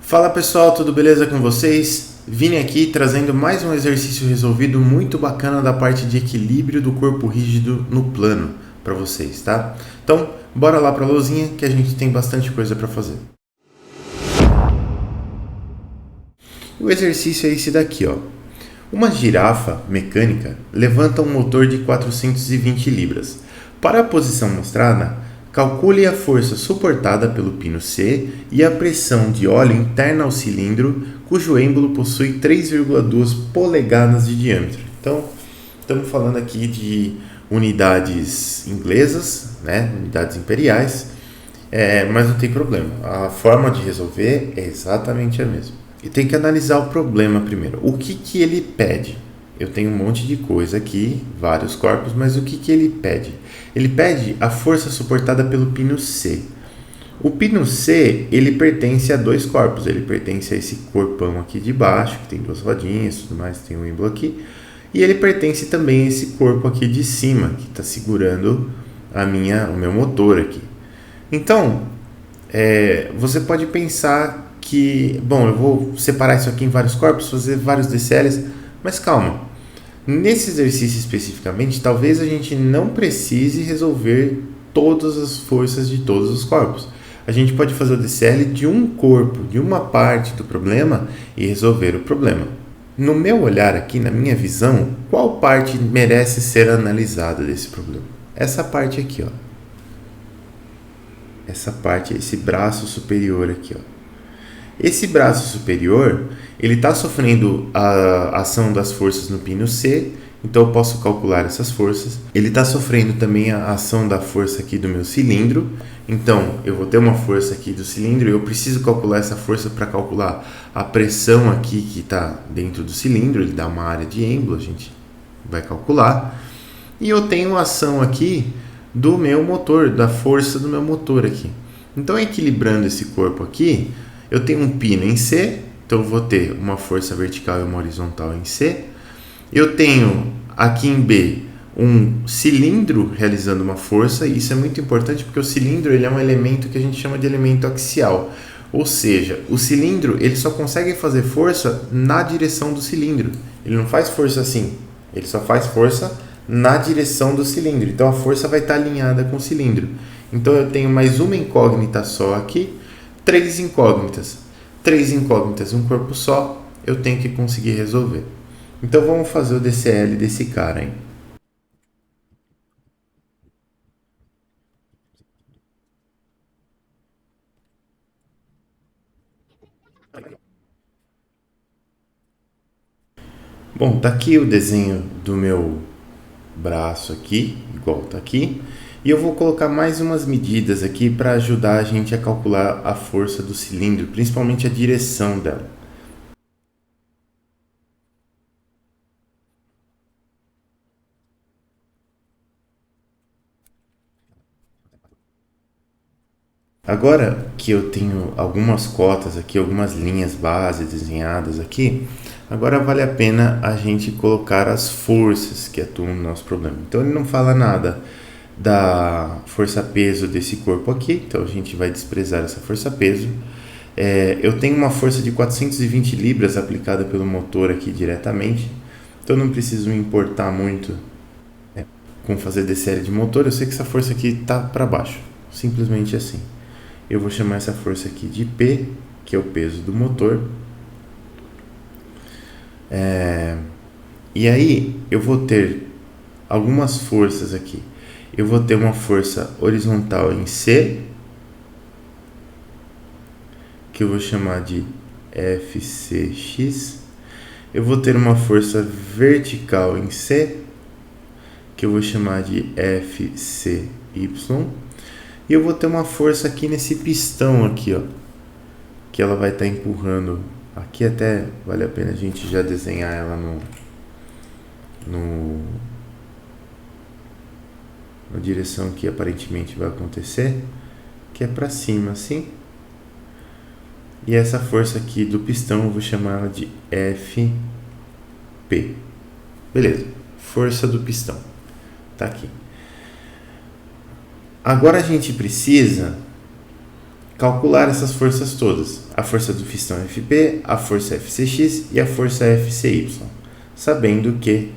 Fala pessoal, tudo beleza com vocês? Vim aqui trazendo mais um exercício resolvido muito bacana da parte de equilíbrio do corpo rígido no plano para vocês, tá? Então, bora lá para a lousinha que a gente tem bastante coisa para fazer. O exercício é esse daqui, ó. Uma girafa mecânica levanta um motor de 420 libras. Para a posição mostrada, calcule a força suportada pelo pino C e a pressão de óleo interna ao cilindro, cujo êmbolo possui 3,2 polegadas de diâmetro. Então, estamos falando aqui de unidades inglesas, né? Unidades imperiais, mas não tem problema. A forma de resolver é exatamente a mesma. E tem que analisar o problema primeiro. O que ele pede? Eu tenho um monte de coisa aqui, vários corpos, mas o que ele pede? Ele pede a força suportada pelo pino C. O pino C, ele pertence a dois corpos. Ele pertence a esse corpão aqui de baixo, que tem duas rodinhas e tudo mais, tem um êmbolo aqui. E ele pertence também a esse corpo aqui de cima, que está segurando o meu motor aqui. Então, você pode pensar que, bom, eu vou separar isso aqui em vários corpos, fazer vários DCLs, mas calma. Nesse exercício especificamente, talvez a gente não precise resolver todas as forças de todos os corpos. A gente pode fazer o DCL de um corpo, de uma parte do problema e resolver o problema. No meu olhar aqui, na minha visão, qual parte merece ser analisada desse problema? Essa parte aqui, ó. Essa parte, esse braço superior aqui, ó. Esse braço superior, ele está sofrendo a ação das forças no pino C, então eu posso calcular essas forças. Ele está sofrendo também a ação da força aqui do meu cilindro, então eu vou ter uma força aqui do cilindro e eu preciso calcular essa força para calcular a pressão aqui que está dentro do cilindro, ele dá uma área de êmbolo, a gente vai calcular. E eu tenho a ação aqui do meu motor, da força do meu motor aqui. Então, equilibrando esse corpo aqui, eu tenho um pino em C, então eu vou ter uma força vertical e uma horizontal em C. Eu tenho aqui em B um cilindro realizando uma força, e isso é muito importante porque o cilindro ele é um elemento que a gente chama de elemento axial. Ou seja, o cilindro ele só consegue fazer força na direção do cilindro. Ele não faz força assim, ele só faz força na direção do cilindro. Então a força vai estar alinhada com o cilindro. Então eu tenho mais uma incógnita só aqui. Três incógnitas, um corpo só, eu tenho que conseguir resolver. Então vamos fazer o DCL desse cara, hein? Bom, tá aqui o desenho do meu braço aqui, igual tá aqui. E eu vou colocar mais umas medidas aqui para ajudar a gente a calcular a força do cilindro, principalmente a direção dela. Agora que eu tenho algumas cotas aqui, algumas linhas base desenhadas aqui, agora vale a pena a gente colocar as forças que atuam no nosso problema. Então ele não fala nada da força-peso desse corpo aqui, então a gente vai desprezar essa força-peso. Eu tenho uma força de 420 libras aplicada pelo motor aqui diretamente, então não preciso me importar muito com fazer DCL de motor. Eu sei que essa força aqui está para baixo, simplesmente assim. Eu vou chamar essa força aqui de P, que é o peso do motor. E aí eu vou ter algumas forças aqui. Eu vou ter uma força horizontal em C, que eu vou chamar de FCX. Eu vou ter uma força vertical em C, que eu vou chamar de FCY. E eu vou ter uma força aqui nesse pistão aqui, ó, que ela vai estar empurrando. Aqui até vale a pena a gente já desenhar ela na direção que aparentemente vai acontecer, que é para cima assim. E essa força aqui do pistão eu vou chamar ela de FP. Beleza, força do pistão. Tá aqui. Agora a gente precisa calcular essas forças todas, a força do fistão FP, a força FCX e a força FCY, sabendo que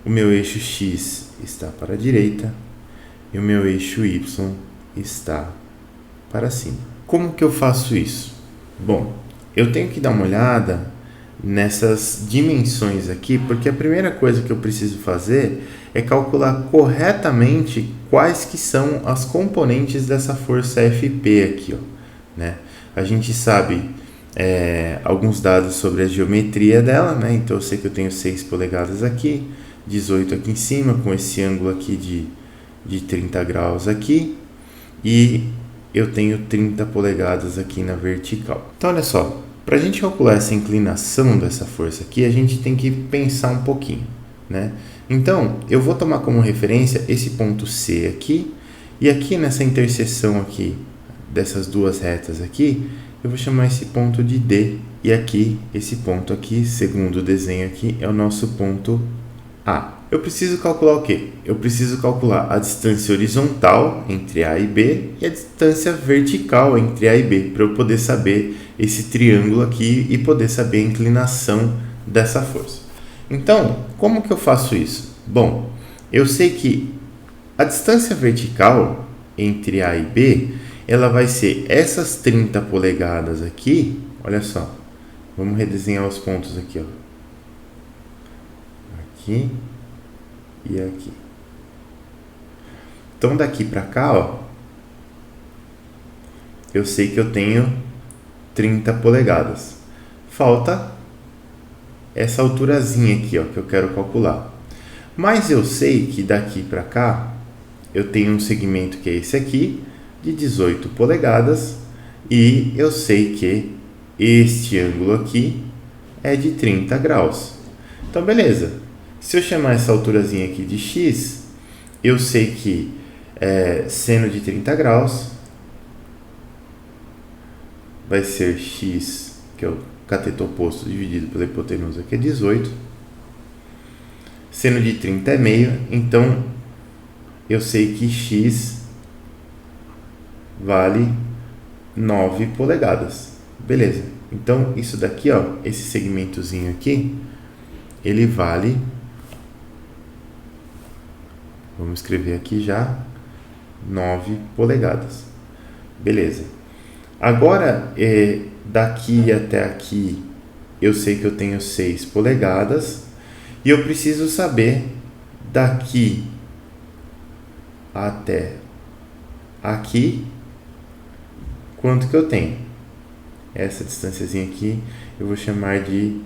o meu eixo X está para a direita e o meu eixo Y está para cima. Como que eu faço isso? Bom, eu tenho que dar uma olhada nessas dimensões aqui, porque a primeira coisa que eu preciso fazer é calcular corretamente quais que são as componentes dessa força FP aqui, ó, né? A gente sabe alguns dados sobre a geometria dela, né? Então eu sei que eu tenho 6 polegadas aqui, 18 aqui em cima, com esse ângulo aqui de 30 graus aqui, e eu tenho 30 polegadas aqui na vertical. Então olha só, para a gente calcular essa inclinação dessa força aqui, a gente tem que pensar um pouquinho, né? Então, eu vou tomar como referência esse ponto C aqui, e aqui nessa interseção aqui, dessas duas retas aqui, eu vou chamar esse ponto de D, e aqui, esse ponto aqui, segundo o desenho aqui, é o nosso ponto A. Eu preciso calcular o quê? Eu preciso calcular a distância horizontal entre A e B e a distância vertical entre A e B, para eu poder saber esse triângulo aqui e poder saber a inclinação dessa força. Então, como que eu faço isso? Bom, eu sei que a distância vertical entre A e B, ela vai ser essas 30 polegadas aqui, olha só, vamos redesenhar os pontos aqui, ó. Aqui e aqui. Então daqui para cá, ó, eu sei que eu tenho 30 polegadas. Falta essa alturazinha aqui, ó, que eu quero calcular. Mas eu sei que daqui para cá eu tenho um segmento que é esse aqui, de 18 polegadas, e eu sei que este ângulo aqui é de 30 graus. Então beleza. Se eu chamar essa alturazinha aqui de x, eu sei que seno de 30 graus vai ser x, que é o cateto oposto, dividido pela hipotenusa, que é 18. Seno de 30 é meio, então eu sei que x vale 9 polegadas. Beleza. Então isso daqui, ó, esse segmentozinho aqui, ele vale... Vamos escrever aqui já 9 polegadas. Beleza. Agora, daqui até aqui, eu sei que eu tenho 6 polegadas. E eu preciso saber daqui até aqui quanto que eu tenho. Essa distânciazinha aqui eu vou chamar de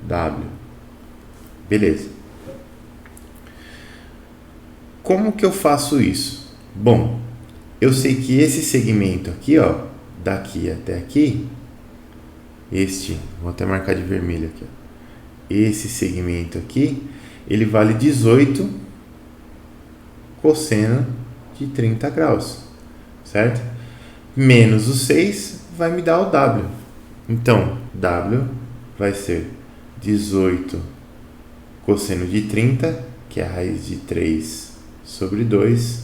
W. Beleza. Como que eu faço isso? Bom, eu sei que esse segmento aqui, ó, daqui até aqui, vou até marcar de vermelho aqui, ó, esse segmento aqui, ele vale 18 cosseno de 30 graus, certo? Menos o 6 vai me dar o W. Então, W vai ser 18 cosseno de 30, que é a raiz de 3 sobre 2,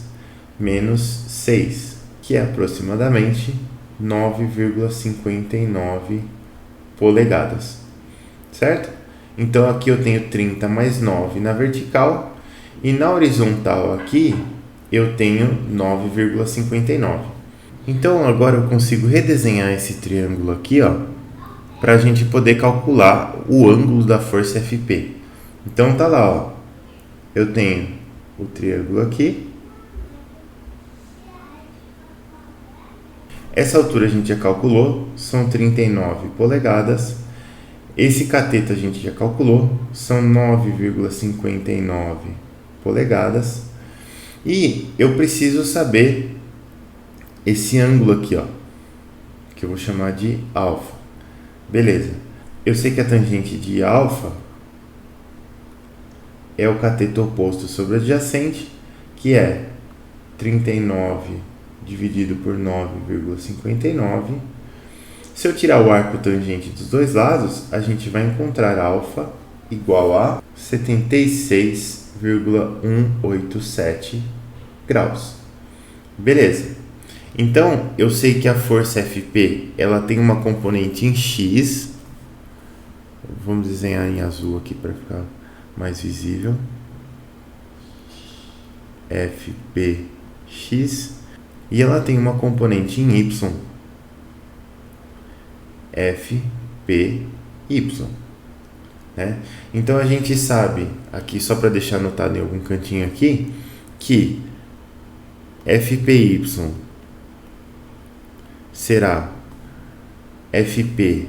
menos 6, que é aproximadamente 9,59 polegadas, certo? Então aqui eu tenho 30 mais 9 na vertical, e na horizontal aqui eu tenho 9,59. Então agora eu consigo redesenhar esse triângulo aqui, ó, para a gente poder calcular o ângulo da força FP. Então tá lá, ó, eu tenho o triângulo aqui. Essa altura a gente já calculou, são 39 polegadas. Esse cateto a gente já calculou, são 9,59 polegadas. E eu preciso saber esse ângulo aqui, ó, que eu vou chamar de alfa. Beleza. Eu sei que a tangente de alfa é o cateto oposto sobre o adjacente, que é 39 dividido por 9,59. Se eu tirar o arco tangente dos dois lados, a gente vai encontrar alfa igual a 76,187 graus. Beleza. Então, eu sei que a força Fp, ela tem uma componente em x. Vamos desenhar em azul aqui para ficar mais visível. Fpx. E ela tem uma componente em y. Fpy. Né? Então a gente sabe, aqui só para deixar anotado em algum cantinho aqui, que Fpy será Fp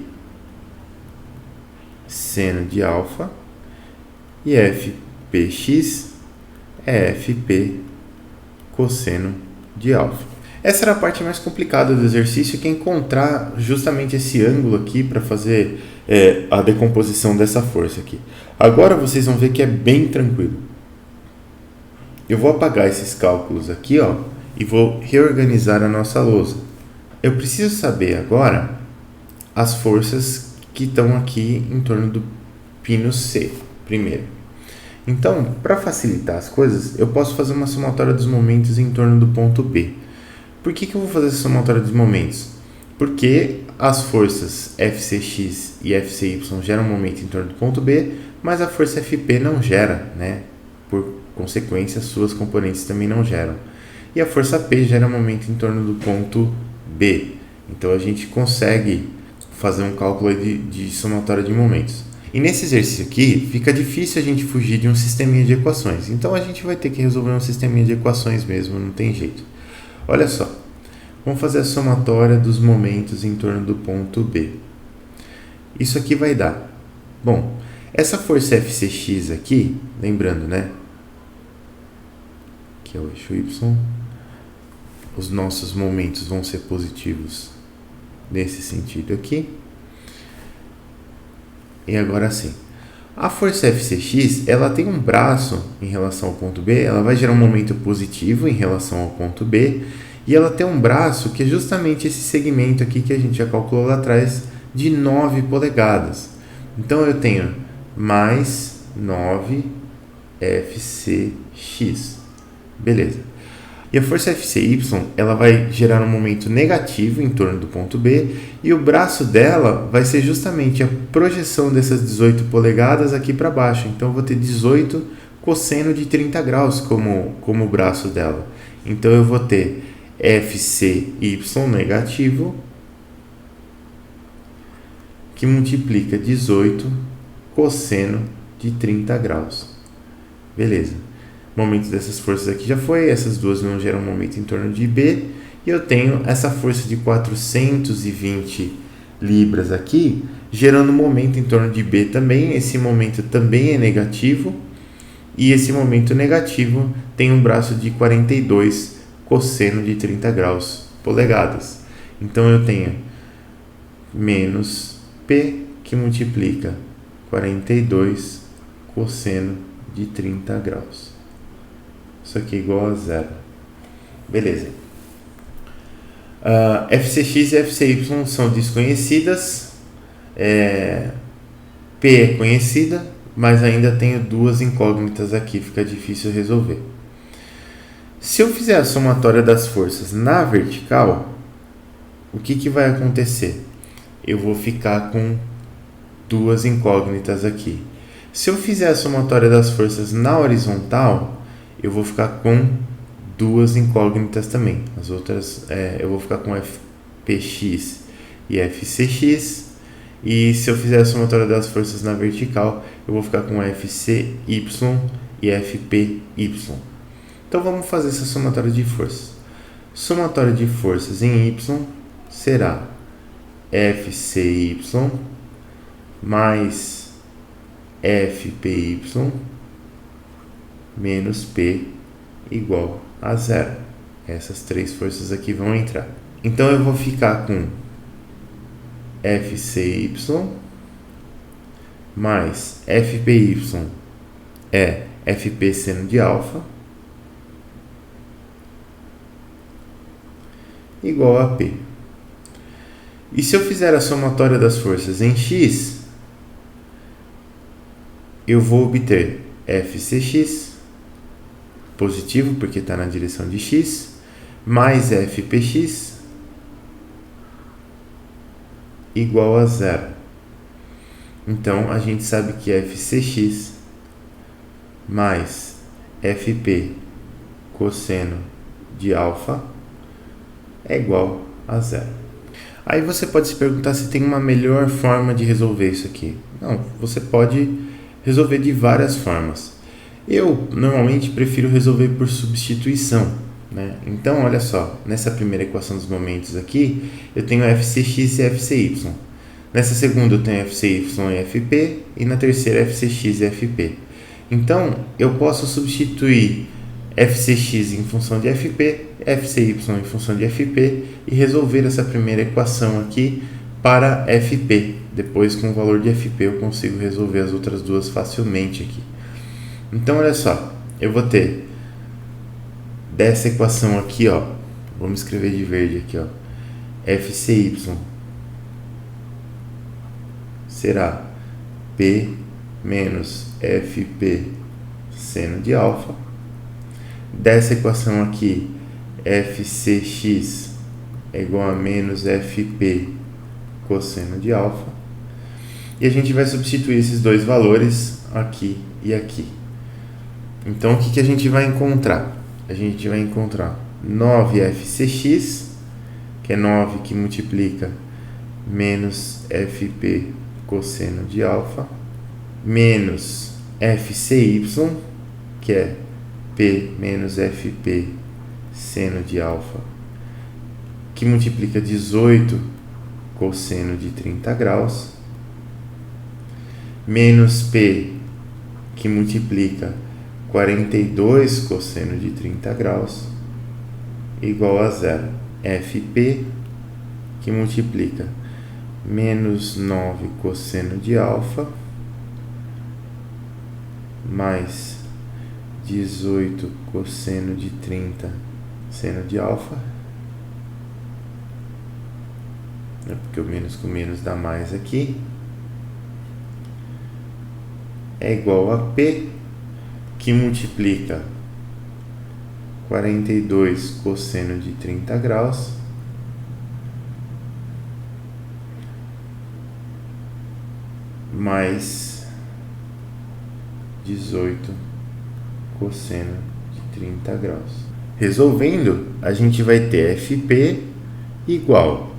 seno de alfa e Fpx é Fp cosseno de alfa. Essa era a parte mais complicada do exercício, que é encontrar justamente esse ângulo aqui para fazer a decomposição dessa força aqui. Agora vocês vão ver que é bem tranquilo. Eu vou apagar esses cálculos aqui, ó, e vou reorganizar a nossa lousa. Eu preciso saber agora as forças que estão aqui em torno do pino C, primeiro. Então, para facilitar as coisas, eu posso fazer uma somatória dos momentos em torno do ponto B. Por que eu vou fazer essa somatória dos momentos? Porque as forças Fcx e Fcy geram momento em torno do ponto B, mas a força Fp não gera, né? Por consequência, suas componentes também não geram. E a força P gera momento em torno do ponto B. Então a gente consegue fazer um cálculo de somatória de momentos. E nesse exercício aqui, fica difícil a gente fugir de um sisteminha de equações. Então a gente vai ter que resolver um sisteminha de equações mesmo, não tem jeito. Olha só, vamos fazer a somatória dos momentos em torno do ponto B. Isso aqui vai dar, bom, essa força Fcx aqui, lembrando, né, que é o eixo Y, os nossos momentos vão ser positivos nesse sentido aqui. E agora sim, a força Fcx, ela tem um braço em relação ao ponto B, ela vai gerar um momento positivo em relação ao ponto B, e ela tem um braço que é justamente esse segmento aqui que a gente já calculou lá atrás, de 9 polegadas. Então eu tenho mais 9 Fcx. Beleza. E a força Fcy, ela vai gerar um momento negativo em torno do ponto B, e o braço dela vai ser justamente a projeção dessas 18 polegadas aqui para baixo. Então eu vou ter 18 cosseno de 30 graus como braço dela. Então eu vou ter Fcy negativo, que multiplica 18 cosseno de 30 graus. Beleza. O momento dessas forças aqui já foi, essas duas não geram um momento em torno de B, e eu tenho essa força de 420 libras aqui, gerando um momento em torno de B também. Esse momento também é negativo, e esse momento negativo tem um braço de 42 cosseno de 30 graus polegadas. Então eu tenho menos P, que multiplica 42 cosseno de 30 graus. Isso aqui é igual a zero. Beleza. Fcx e Fcy são desconhecidas. P é conhecida, mas ainda tenho duas incógnitas aqui, fica difícil resolver. Se eu fizer a somatória das forças na vertical, o que vai acontecer? Eu vou ficar com duas incógnitas aqui. Se eu fizer a somatória das forças na horizontal, eu vou ficar com duas incógnitas também. As outras, eu vou ficar com Fpx e Fcx. E se eu fizer a somatória das forças na vertical, eu vou ficar com Fcy e Fpy. Então vamos fazer essa somatória de forças. Somatória de forças em y será Fcy mais Fpy menos P igual a zero. Essas três forças aqui vão entrar. Então eu vou ficar com Fcy mais Fpy é Fp seno de alfa igual a P. E se eu fizer a somatória das forças em x, eu vou obter Fcx positivo, porque está na direção de x, mais fpx igual a zero. Então, a gente sabe que fcx mais fp cosseno de alfa é igual a zero. Aí você pode se perguntar se tem uma melhor forma de resolver isso aqui. Não, você pode resolver de várias formas. Eu normalmente prefiro resolver por substituição, né? Então, olha só, nessa primeira equação dos momentos aqui, eu tenho fcx e fcy. Nessa segunda eu tenho fcy e fp, e na terceira fcx e fp. Então, eu posso substituir fcx em função de fp, fcy em função de fp e resolver essa primeira equação aqui para fp. Depois, com o valor de fp, eu consigo resolver as outras duas facilmente aqui. Então, olha só, eu vou ter dessa equação aqui, ó, vamos escrever de verde aqui, ó, fcy será p menos fp seno de alfa. Dessa equação aqui, fcx é igual a menos fp cosseno de alfa. E a gente vai substituir esses dois valores aqui e aqui. Então, o que a gente vai encontrar? A gente vai encontrar 9fcx, que é 9 que multiplica menos fp cosseno de alfa, menos fcy, que é p menos fp seno de alfa, que multiplica 18 cosseno de 30 graus, menos p, que multiplica 42 cosseno de 30 graus, igual a zero. fp, que multiplica menos 9 cosseno de alfa, mais 18 cosseno de 30 seno de alfa, porque o menos com menos dá mais aqui, é igual a P, que multiplica 42 cosseno de 30 graus mais 18 cosseno de 30 graus. Resolvendo, a gente vai ter FP igual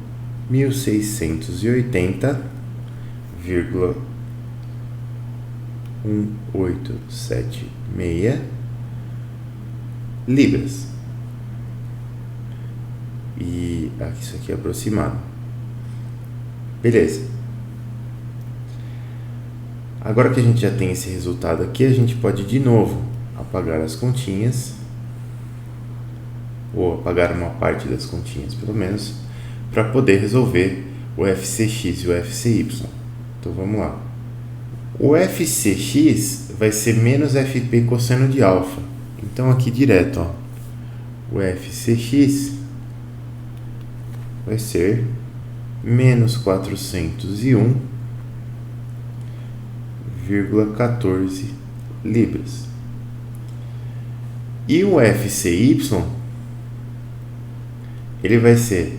1680,1876 libras. E isso aqui é aproximado. Beleza. Agora que a gente já tem esse resultado aqui, a gente pode de novo apagar as continhas, ou apagar uma parte das continhas pelo menos, para poder resolver o FCX e o FCY. Então vamos lá. O FCX vai ser menos FP cosseno de alfa. Então aqui direto, ó, o FCX vai ser menos 401,14 libras. E o FCY, ele vai ser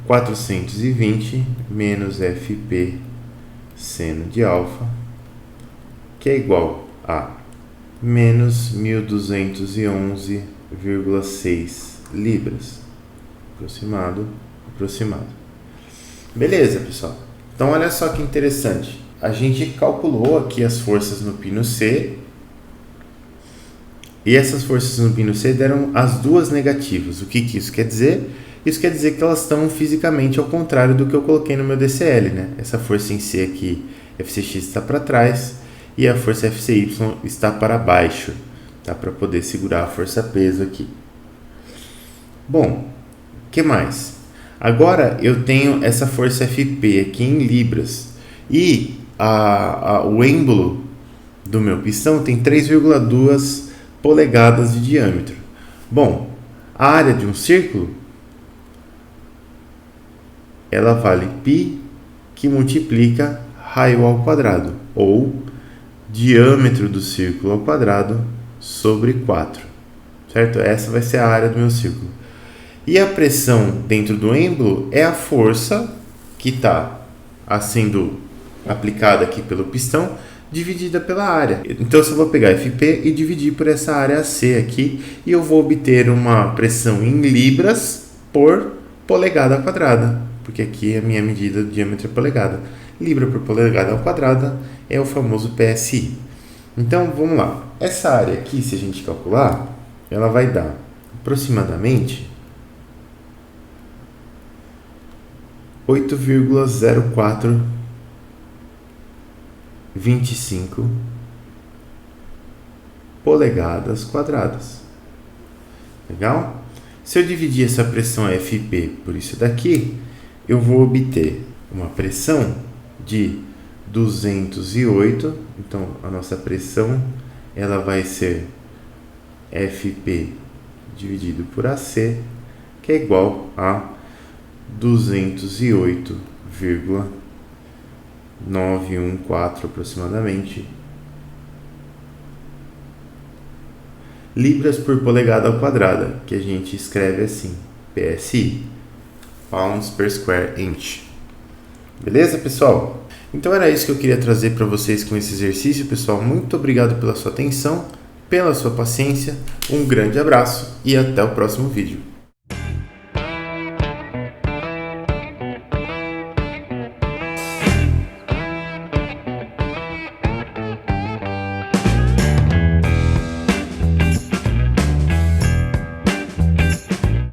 420 menos FP seno de alfa, que é igual a menos 1211,6 libras. Aproximado. Beleza, pessoal. Então, olha só que interessante. A gente calculou aqui as forças no pino C. E essas forças no pino C deram as duas negativas. O que isso quer dizer? Isso quer dizer que elas estão fisicamente ao contrário do que eu coloquei no meu DCL, né? Essa força em C aqui, FCX, está para trás e a força FCY está para baixo, tá? Para poder segurar a força-peso aqui. Bom, o que mais? Agora eu tenho essa força FP aqui em libras e o êmbolo do meu pistão tem 3,2 polegadas de diâmetro. Bom, a área de um círculo, ela vale π, que multiplica raio ao quadrado, ou diâmetro do círculo ao quadrado sobre 4, certo? Essa vai ser a área do meu círculo. E a pressão dentro do êmbolo é a força que está sendo aplicada aqui pelo pistão, dividida pela área. Então, se eu vou pegar FP e dividir por essa área AC aqui, e eu vou obter uma pressão em libras por polegada quadrada, porque aqui a minha medida de diâmetro é polegada. Libra por polegada ao quadrada é o famoso PSI. Então, vamos lá. Essa área aqui, se a gente calcular, ela vai dar aproximadamente 8,0425 polegadas quadradas. Legal? Se eu dividir essa pressão FP por isso daqui, eu vou obter uma pressão de 208. Então, a nossa pressão ela vai ser FP dividido por AC, que é igual a 208,914 aproximadamente libras por polegada ao quadrada, que a gente escreve assim, PSI, pounds per square inch. Beleza, pessoal? Então era isso que eu queria trazer para vocês com esse exercício, pessoal. Muito obrigado pela sua atenção, pela sua paciência, um grande abraço e até o próximo vídeo.